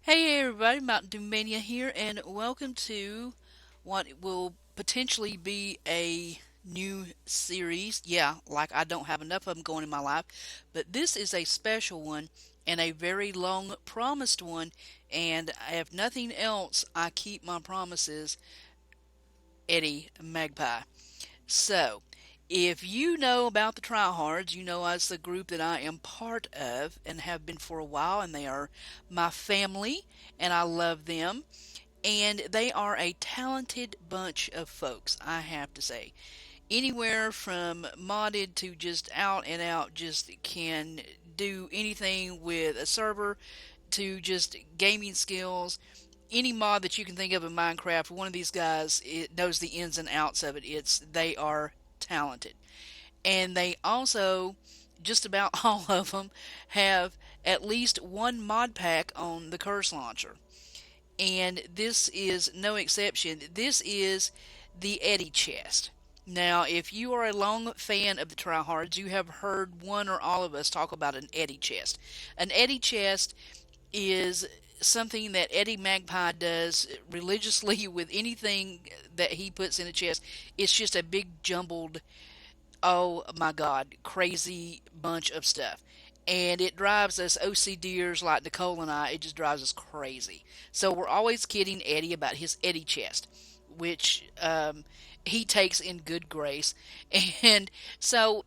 Hey everybody, Mntdewmania here, and welcome to what will potentially be a new series. Yeah, like I don't have enough of them going in my life, but this is a special one and a very long promised one, and if nothing else, I keep my promises, Eddie Magpie. So, if you know about the TryHards, you know us, the group that I am part of and have been for a while, and they are my family, and I love them. And they are a talented bunch of folks, I have to say. Anywhere from modded to just out and out, just can do anything with a server to just gaming skills. Any mod that you can think of in Minecraft, one of these guys knows the ins and outs of it. They are talented, and they also just about all of them have at least one mod pack on the curse launcher, and this is no exception. This is the Eddie chest. Now, if you are a long fan of the tryhards, you have heard one or all of us talk about an Eddie chest. An Eddie chest is something that Eddie Magpie does religiously with anything that he puts in a chest. It's just a big jumbled, oh my God, crazy bunch of stuff. And it drives us OCDers like Nicole and I, it just drives us crazy. So we're always kidding Eddie about his Eddie chest, which he takes in good grace. And so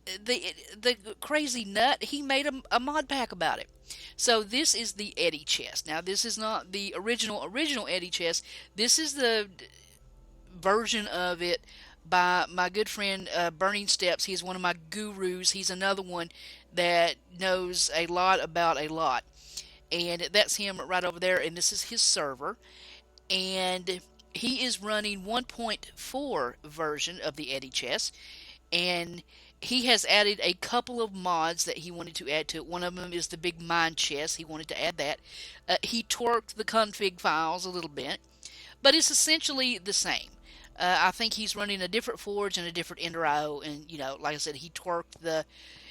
the crazy nut, he made a mod pack about it. So this is the Eddie chest. Now this is not the original Eddie chest. This is the version of it by my good friend BurningSteppes. He's one of my gurus. He's another one that knows a lot about a lot. And that's him right over there. And this is his server. And he is running 1.4 version of the Eddie chest. And he has added a couple of mods that he wanted to add to it. One of them is the big mine chest. He wanted to add that. He twerked the config files a little bit, but it's essentially the same. I think he's running a different forge and a different ender IO, and like I said, he twerked the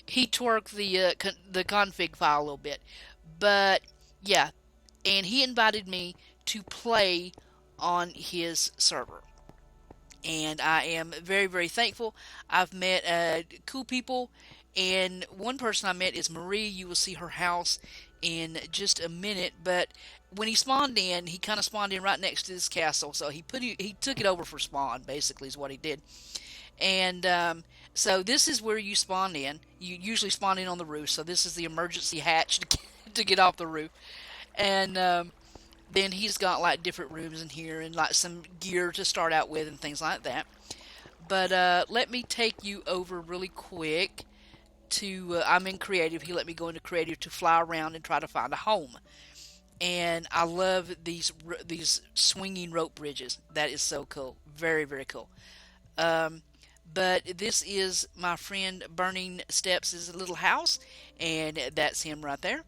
config file a little bit, but yeah, and he invited me to play on his server, and I am very, very thankful. I've met cool people, and one person I met is Marie. You will see her house in just a minute, but when he spawned in, he kind of spawned in right next to this castle, so he took it over for spawn. Basically, is what he did. And so this is where you spawn in. You usually spawn in on the roof, so this is the emergency hatch to get off the roof. And then he's got like different rooms in here and like some gear to start out with and things like that. But let me take you over really quick to I'm in creative. He let me go into creative to fly around and try to find a home. And I love these swinging rope bridges. That is so cool. Very, very cool. Um, but this is my friend BurningSteppes' little house, and that's him right there.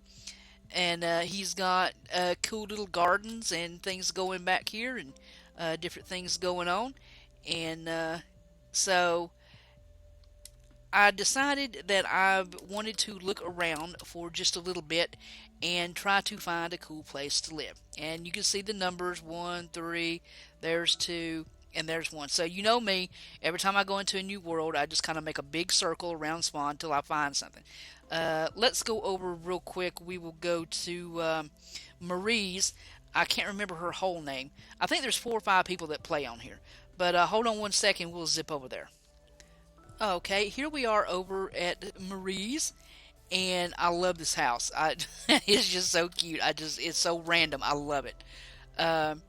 And he's got cool little gardens and things going back here, and different things going on. And so I decided that I wanted to look around for just a little bit and try to find a cool place to live. And you can see the numbers 1, 3, there's 2, and there's 1. So you know me, every time I go into a new world, I just kind of make a big circle around spawn until I find something. Let's go over real quick. We will go to Marie's. I can't remember her whole name. I think there's 4 or 5 people that play on here. But hold on one second, we'll zip over there. Okay, here we are over at Marie's, and I love this house. It's just so cute. It's so random. I love it. Um,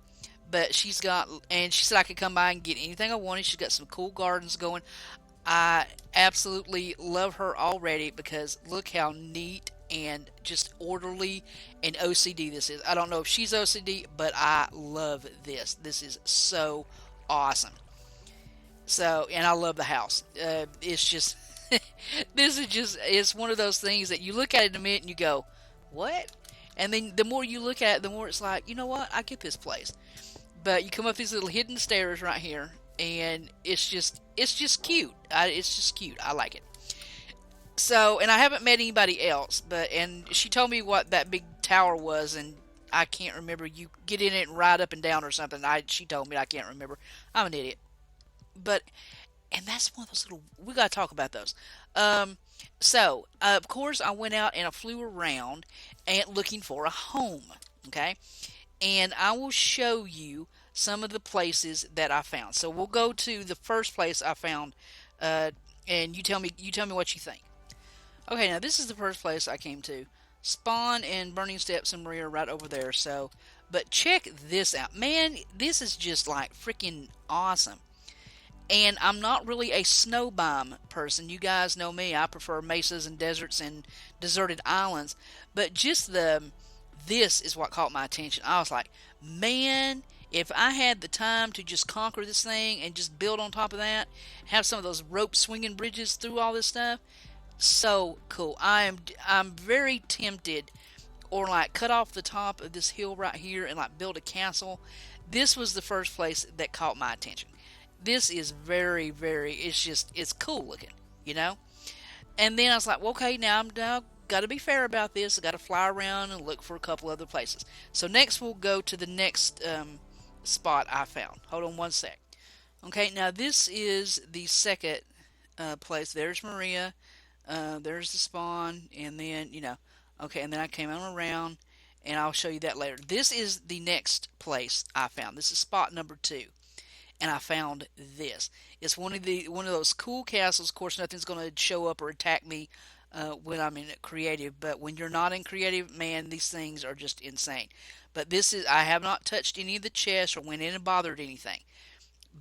but and she said I could come by and get anything I wanted. She's got some cool gardens going. I absolutely love her already because look how neat and just orderly and OCD this is. I don't know if she's OCD, but I love this. This is so awesome. So, and I love the house. It's just, it's one of those things that you look at it in a minute and you go, what? And then the more you look at it, the more it's like, you know what? I get this place. But you come up these little hidden stairs right here, and it's just cute. It's just cute. I like it. So, and I haven't met anybody else, and she told me what that big tower was, and I can't remember. You get in it and ride up and down or something. She told me. I can't remember. I'm an idiot. But and that's one of those little. We gotta talk about those. So of course I went out and I flew around and looking for a home. Okay, and I will show you some of the places that I found. So we'll go to the first place I found, uh, and you tell me what you think. Okay, now this is the first place I came to. Spawn and BurningSteppes and Maria are right over there. So, but check this out, man. This is just like freaking awesome. And I'm not really a snow biome person. You guys know me. I prefer mesas and deserts and deserted islands. But just this is what caught my attention. I was like, man, if I had the time to just conquer this thing and just build on top of that, have some of those rope swinging bridges through all this stuff, so cool. I'm very tempted, or like cut off the top of this hill right here and like build a castle. This was the first place that caught my attention. This is very, it's cool looking, you know? And then I was like, well, okay, now got to be fair about this. I got to fly around and look for a couple other places. So next we'll go to the next spot I found. Hold on one sec. Okay, now this is the second place. There's Maria. There's the spawn, and then, okay, and then I came on around, and I'll show you that later. This is the next place I found. This is spot number 2. And I found this. It's one of those cool castles. Of course, nothing's going to show up or attack me when I'm in creative. But when you're not in creative, man, these things are just insane. But I have not touched any of the chests or went in and bothered anything.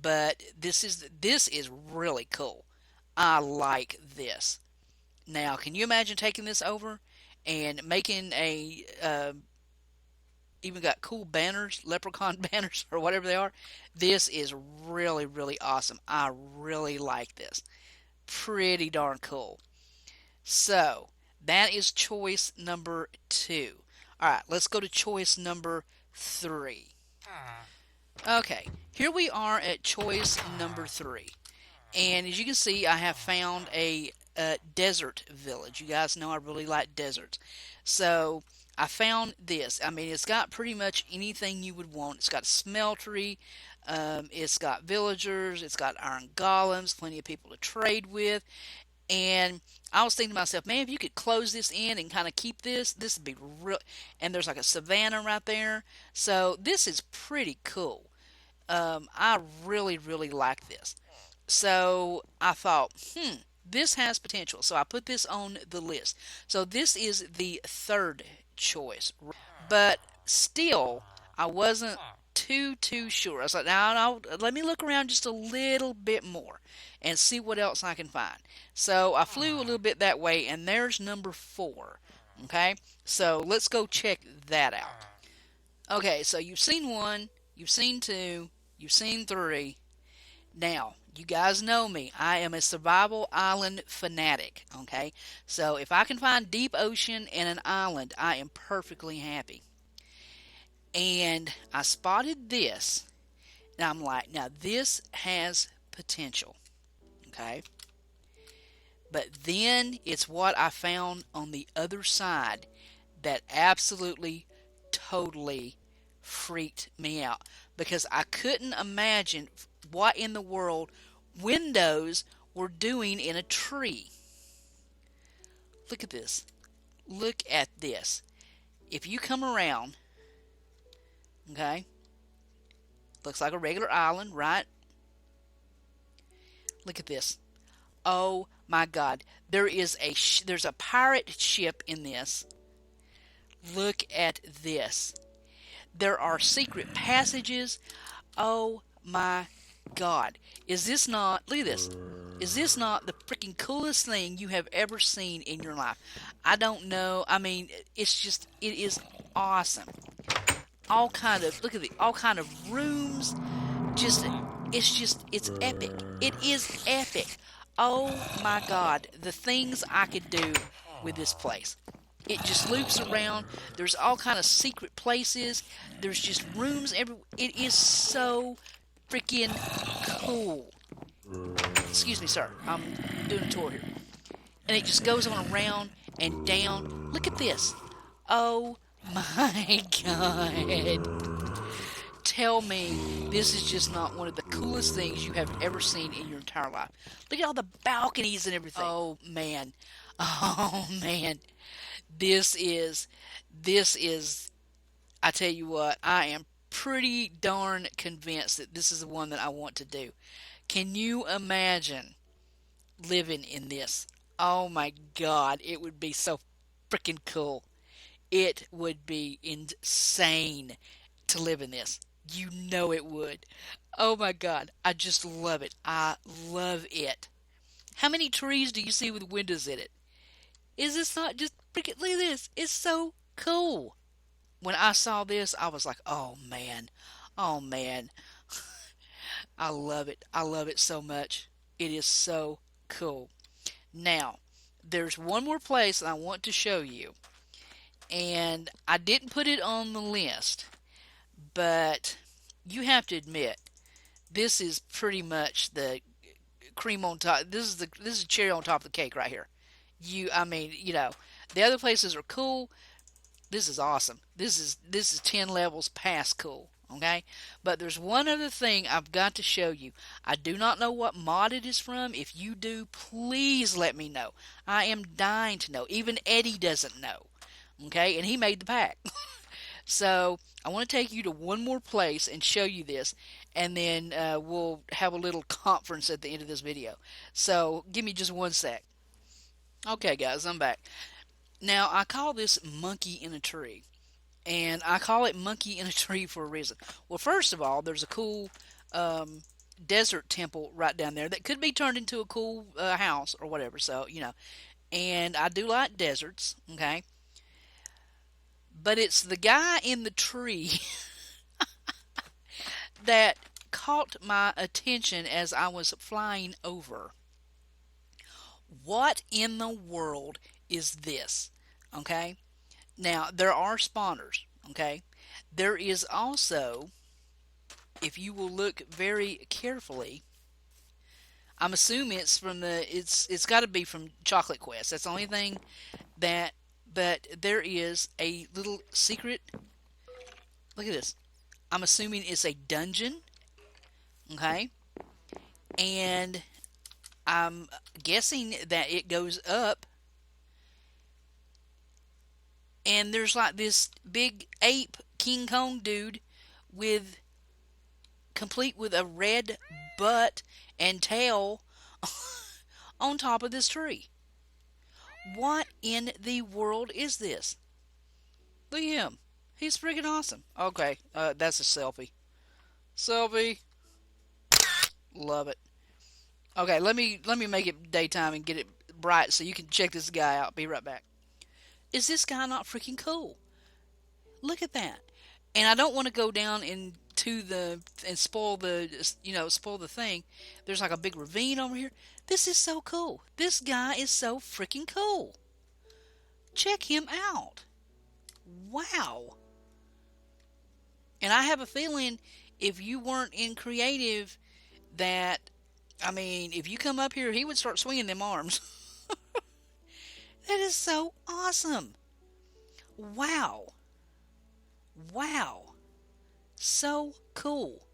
But this is really cool. I like this. Now, can you imagine taking this over and making even got cool banners, leprechaun banners, or whatever they are. This is really awesome. I really like this. Pretty darn cool. So, that is choice number 2. Alright, let's go to choice number 3. Okay, here we are at choice number 3. And as you can see, I have found a desert village. You guys know I really like deserts. So, I found this. I mean, it's got pretty much anything you would want. It's got a smeltery, it's got villagers, it's got iron golems, plenty of people to trade with. And I was thinking to myself, man, if you could close this in and kind of keep this would be real. And there's like a savanna right there. So this is pretty cool. I really like this. So I thought, this has potential. So I put this on the list. So this is the third choice. But still, I wasn't too sure. I was like, no, let me look around just a little bit more and see what else I can find. So I flew a little bit that way, and there's number 4. Okay, so let's go check that out. Okay, so you've seen 1, you've seen 2, you've seen 3. Now, you guys know me. I am a survival island fanatic, okay? So if I can find deep ocean and an island, I am perfectly happy. And I spotted this, and I'm like, now this has potential, okay? But then it's what I found on the other side that absolutely, totally freaked me out. Because I couldn't imagine what in the world windows were doing in a tree. Look at this. Look at this. If you come around, okay, looks like a regular island, right? Look at this. Oh my God. There's a pirate ship in this. Look at this. There are secret passages. Oh my God. Is this not, look at this. Is this not the freaking coolest thing you have ever seen in your life? I don't know. I mean, it is awesome. All kind of rooms. It's epic. It is epic. Oh my God. The things I could do with this place. It just loops around. There's all kind of secret places. There's just rooms everywhere. It is so freaking cool. Excuse me, sir. I'm doing a tour here. And it just goes on around and down. Look at this. Oh My God. Tell me this is just not one of the coolest things you have ever seen in your entire life. Look at all the balconies and everything. Oh man. Oh man. This is this is I tell you what, I am pretty darn convinced that this is the one that I want to do. Can you imagine living in this? Oh my God, it would be so freaking cool. It would be insane to live in this. You know it would. Oh my God, I just love it. I love it. How many trees do you see with windows in it? Is this not just freaking, look at this? It's so cool. When I saw this, I was like, oh man, oh man, I love it. I love it so much. It is so cool. Now, there's one more place I want to show you, and I didn't put it on the list, but you have to admit this is pretty much the cream on top. This is cherry on top of the cake right here. I mean, the other places are cool. This is awesome. This is 10 levels past cool. Okay, but there's one other thing I've got to show you. I do not know what mod it is from. If you do, please let me know. I am dying to know. Even Eddie doesn't know. Okay, and he made the pack. So I want to take you to one more place and show you this, and then we'll have a little conference at the end of this video. So give me just one sec. Okay, guys, I'm back. Now I call this monkey in a tree, and I call it monkey in a tree for a reason. Well, first of all, there's a cool um, desert temple right down there that could be turned into a cool house or whatever. So and I do like deserts. Okay, but it's the guy in the tree that caught my attention as I was flying over. What in the world is this? Okay. Now, there are spawners. Okay. There is also, if you will look very carefully, I'm assuming it's got to be from Chocolate Quest. That's the only thing that, but there is a little secret. Look at this. I'm assuming it's a dungeon. Okay. And I'm guessing that it goes up, and there's like this big ape King Kong dude with complete with a red butt and tail on top of this tree. What in the world is this? Look at him. He's freaking awesome. Okay, that's a selfie. Selfie. Love it. Okay, let me make it daytime and get it bright so you can check this guy out. Be right back. Is this guy not freaking cool? Look at that. And I don't want to go down into the and spoil the thing. There's like a big ravine over here. This is so cool. This guy is so freaking cool. Check him out. Wow. And I have a feeling if you weren't in creative that, I mean, if you come up here, he would start swinging them arms. That is so awesome. Wow. Wow. So cool.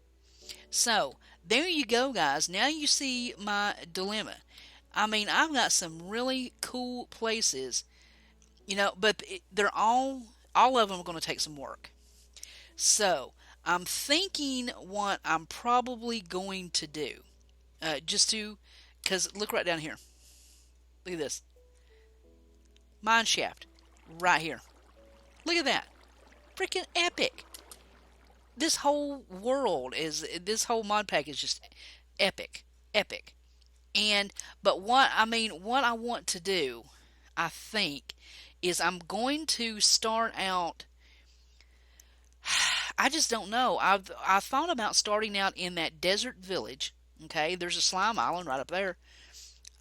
So, there you go, guys. Now you see my dilemma. I mean, I've got some really cool places, but they're all of them are going to take some work. So, I'm thinking what I'm probably going to do, because look right down here. Look at this. Mine shaft. Right here. Look at that. Freaking epic. This whole this whole mod pack is just epic. Epic. But what I want to do, I think, is I'm going to start out. I just don't know. I thought about starting out in that desert village. Okay, there's a slime island right up there.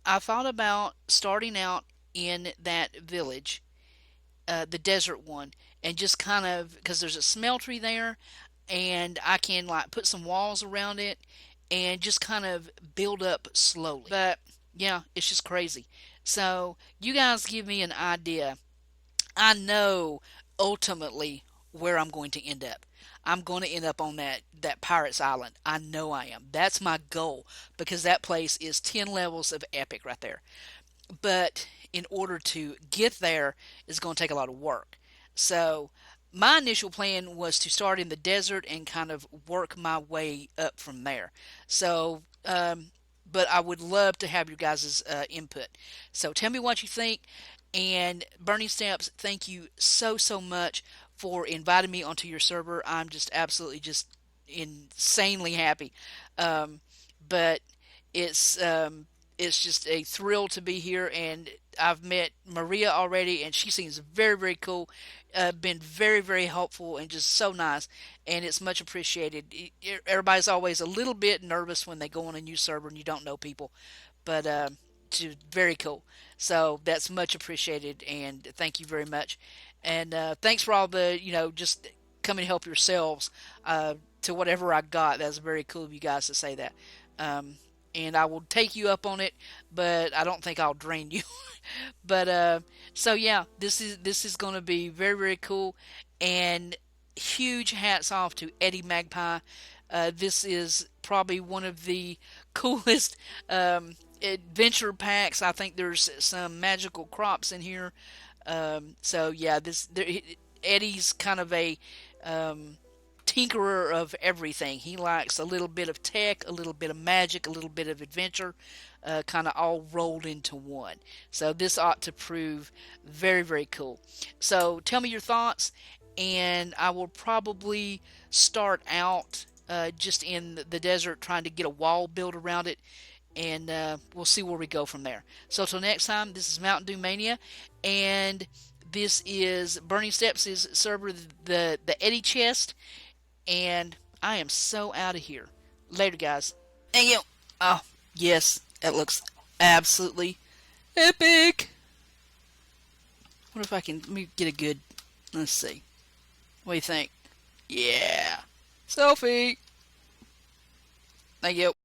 I thought about starting out in that village, the desert one, and just kind of because there's a smeltery there, and I can like put some walls around it and just kind of build up slowly. But yeah, it's just crazy. So you guys give me an idea. I know ultimately where I'm going to end up. I'm going to end up on that Pirates Island. I know I am. That's my goal because that place is 10 levels of epic right there. But in order to get there is going to take a lot of work. So my initial plan was to start in the desert and kind of work my way up from there. So, but I would love to have your guys' input. So tell me what you think. And BurningSteppes, thank you so much for inviting me onto your server. I'm just absolutely just insanely happy. Um, but it's um, it's just a thrill to be here, and I've met Maria already, and she seems very cool. Been very helpful and just so nice, and it's much appreciated. Everybody's always a little bit nervous when they go on a new server and you don't know people, but she's very cool. So that's much appreciated, and thank you very much. And thanks for all the just come and help yourselves to whatever I got. That's very cool of you guys to say that. Um, and I will take you up on it, but I don't think I'll drain you. But so yeah, this is going to be very cool, and huge hats off to Eddie Magpie. This is probably one of the coolest adventure packs. I think there's some magical crops in here. So yeah, Eddie's kind of a tinkerer of everything. He likes a little bit of tech, a little bit of magic, a little bit of adventure, kind of all rolled into one. So this ought to prove very cool. So tell me your thoughts, and I will probably start out just in the desert trying to get a wall built around it, and we'll see where we go from there. So till next time, this is Mntdewmania, and this is BurningSteppes' server, the Eddie Chest, and I am so out of here. Later, guys. Thank you. Oh, yes, that looks absolutely epic. What if I can, let me get a good, let's see. What do you think? Yeah. Selfie. Thank you.